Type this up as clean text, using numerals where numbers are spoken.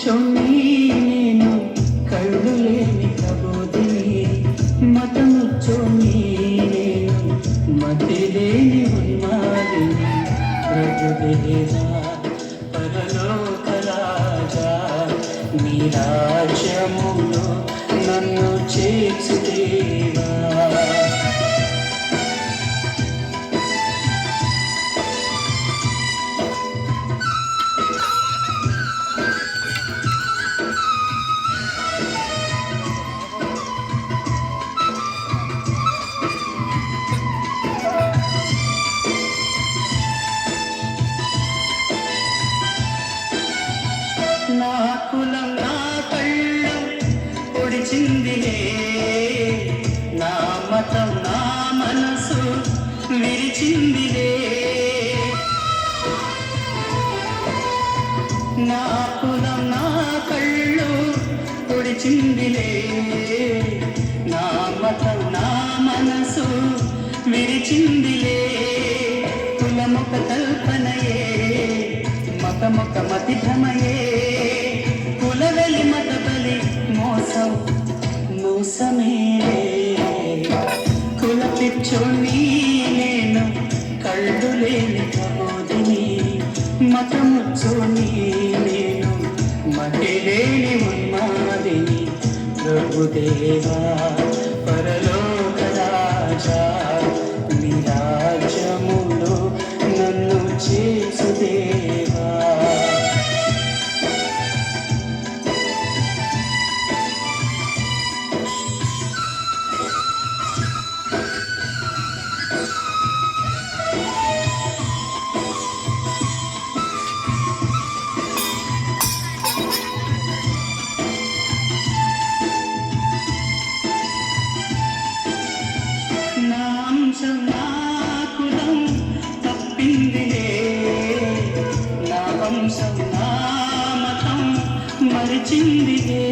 పిచ్చోణ్ణి నేను, కళ్ళు లేని ప్రబోధిని, మతముచ్చోణ్ణి నేను, మతి లేని ఉన్మాదిని. ప్రభుదేవా పరలోక రాజా, నీ రాజ్యములో నన్ను చేర్చు దేవా. నా కులం నా కళ్ళు పొడిచిందిలే, నా మతం నా మనసు విరిచిందిలే. నా కులం నా కళ్ళు పొడిచిందిలే, నా మతం నా మనసు విరిచిందిలే. కులమొక కల్పనయే, మతమొక మతి భ్రమయే, కులవెలి మత బలి మోసం మోసమే. కుల పిచ్చోణ్ణి నేను, కళ్ళు లేని ప్రబోధిని, మతముచ్చోణ్ణి నేను, మతి లేని ఉన్మాదిని. ప్రభుదేవా పరలోక రాజా, నీ రాజ్యములో నన్ను చేర్చు దేవా. నా అంశం నా కులం తప్పిందిలే, నా వంశం నా మతం మరిచిందిలే.